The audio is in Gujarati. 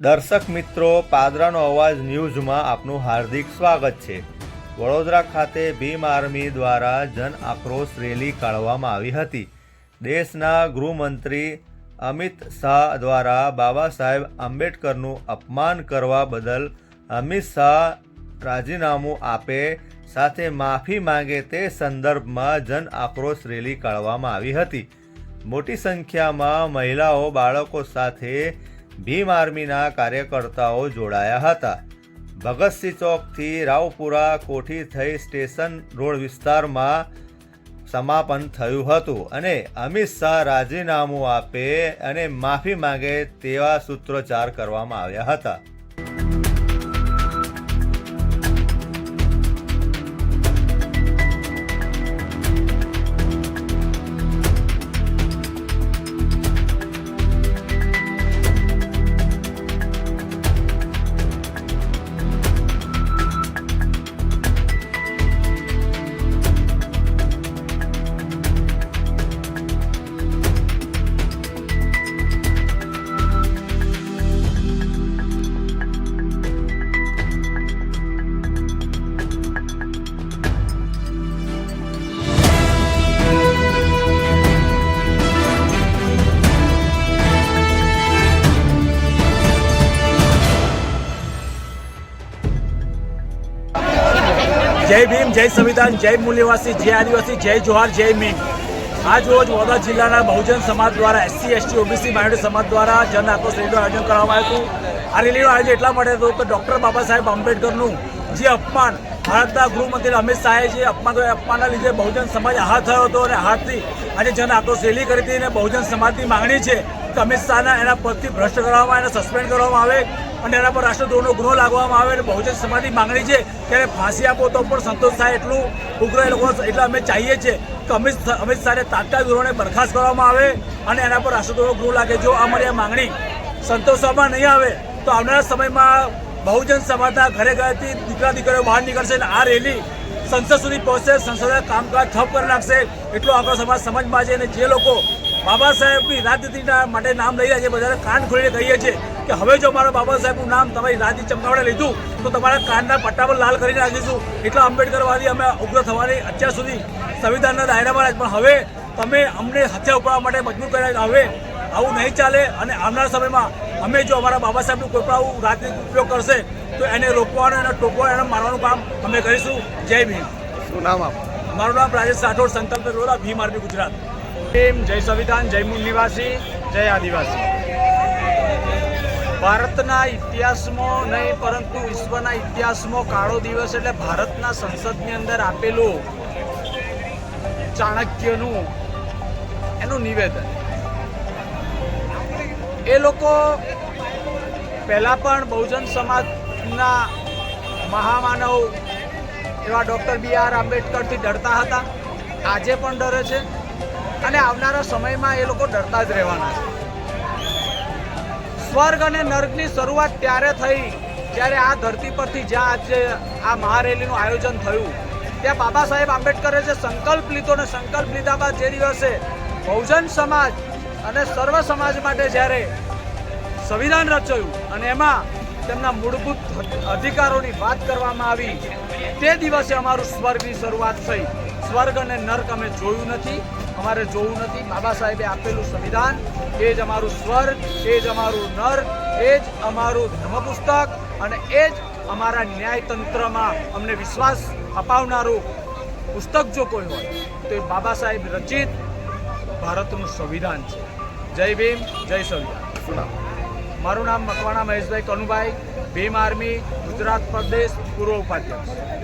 દર્શક મિત્રો, પાદરાનો અવાજ ન્યૂઝમાં આપનું હાર્દિક સ્વાગત છે। વડોદરા ખાતે ભીમ આર્મી દ્વારા જન આક્રોશ રેલી કાઢવામાં આવી હતી। દેશના ગૃહમંત્રી અમિત શાહ દ્વારા બાબા સાહેબ આંબેડકરનું અપમાન કરવા બદલ અમિત શાહ રાજીનામું આપે સાથે માફી માંગે તે સંદર્ભમાં જન આક્રોશ રેલી કાઢવામાં આવી હતી। મોટી સંખ્યામાં મહિલાઓ, બાળકો સાથે ભીમ આર્મીના કાર્યકર્તાઓ જોડાયા હતા। ભગતસિંહ ચોકથી રાવપુરા કોઠી થઈ સ્ટેશન રોડ વિસ્તારમાં સમાપન થયું હતું અને અમિત શાહ રાજીનામું આપે અને માફી માંગે તેવા સૂત્રોચ્ચાર કરવામાં આવ્યા હતા। जय भीम, जय संविधान, जय मूल्यवासी, जय आदिवासी, जय जोहार, जय मीम। आज रोज वडोदरा जिल्लाના बहुजन समाज દ્વારા SC, ST, OBC માઇનોરિટી સમાજ દ્વારા જન આક્રોશ રેલીનું આયોજન કરવામાં આવ્યું હતું। આ રેલીનું આયોજન એટલા માટે હતું કે ડૉક્ટર બાબા સાહેબ આંબેડકરનું જે અપમાન ભારતના ગૃહમંત્રી અમિત શાહે જે અપમાનના લીધે બહુજન સમાજ આહત થયો હતો અને આહતથી આજે જન આક્રોશ રેલી કરી હતી અને બહુજન સમાજની માંગણી છે કે અમિત શાહના એના પદથી ભ્રષ્ટ કરવામાં, એને સસ્પેન્ડ કરવામાં આવે અને એના પર રાષ્ટ્રદ્રોહનો ગુનો લાગવામાં આવે અને બહુજન સમાજની માંગણી છે ત્યારે ફાંસી આપો તો પણ સંતોષ થાય એટલું ઉગ્ર એ લોકો એટલે અમે ચાહીએ છીએ કે અમિત શાહને તાત્કાલિક ધોરણે બરખાસ્ત કરવામાં આવે અને એના પર રાષ્ટ્રદ્રોહનો ગુનો લાગે। જો અમારી આ માંગણી સંતોષવામાં નહીં આવે તો આવનારા સમયમાં બહુજન સમાજના ઘરે ઘરેથી દીકરીઓ બહાર નીકળશે અને આ રેલી સંસદ સુધી પહોંચશે, સંસદના કામકાજ ઠપ કરી નાખશે એટલો આક્રોશ અમારા સમાજમાં છે। અને જે લોકો બાબા સાહેબની રાજનીતિના માટે નામ લઈ રહ્યા છે બધાને કાન ખોલીને કહીએ છીએ કે હવે જો મારા બાબા સાહેબનું નામ તમારી રાજનીતિ ચમકાવડે લીધું તો તમારા કાનના પટ્ટા પર લાલ કરી નાખીશું। એટલા આંબેડકરવાદી અમે ઉગ્ર થવાની અત્યાર સુધી સંવિધાનના દાયરામાં પણ હવે તમે અમને હત્યા ઉપાડવા માટે મજબૂર કર્યા। હવે આવું નહીં ચાલે અને આવનારા સમયમાં અમે જો અમારા બાબા સાહેબનું કોઈ પણ આવું રાજનીતિક ઉપયોગ કરશે તો એને રોકવાનું, એને ટોકવાનું, એને મારવાનું કામ અમે કરીશું। જય ભીમ। શું નામ આપ? મારું નામ રાજેશ રાઠોડ, સંકલ્પ વડોદરા, ભીમ આર્મી ગુજરાત। ભીમ, જય સંવિધાન, જય મૂળ નિવાસી, જય આદિવાસી। ભારતના ઇતિહાસમાં નહીં પરંતુ વિશ્વના ઇતિહાસમાં કાળો દિવસ એટલે ભારતના સંસદની અંદર આપેલું ચાણક્યનું એનું નિવેદન। એ લોકો પહેલાં પણ બહુજન સમાજના મહામાનવ એવા ડૉક્ટર BR આંબેડકરથી ડરતા હતા, આજે પણ ડરે છે અને આવનારા સમયમાં એ લોકો ડરતા જ રહેવાના છે। સ્વર્ગ અને નર્કની શરૂઆત ત્યારે થઈ જ્યારે આ ધરતી પરથી જ્યાં આજે આ મહારેલીનું આયોજન થયું ત્યાં બાબા સાહેબ આંબેડકરે જે સંકલ્પ લીધો ને સંકલ્પ લીધા બાદ જે દિવસે બહુજન સમાજ અને સર્વ સમાજ માટે જ્યારે સંવિધાન રચાયું અને એમાં તેમના મૂળભૂત અધિકારોની વાત કરવામાં આવી તે દિવસે અમારું સ્વર્ગની શરૂઆત થઈ। સ્વર્ગ અને નર્ક અમે જોયું નથી, અમારે જોવું નથી। બાબા સાહેબે આપેલું સંવિધાન એ જ અમારું સ્વર્ગ, એ જ અમારું નર્ક, એ જ અમારું ધર્મપુસ્તક અને એ જ અમારા ન્યાયતંત્રમાં અમને વિશ્વાસ અપાવનારું પુસ્તક જો કોઈ હોય તો એ બાબા સાહેબ રચિત ભારતનું સંવિધાન છે। જય ભીમ, જય સંવિધાન। મારું નામ મકવાણા મહેશભાઈ કનુભાઈ, ભીમ આર્મી ગુજરાત પ્રદેશ પૂર્વ ઉપાધ્યક્ષ।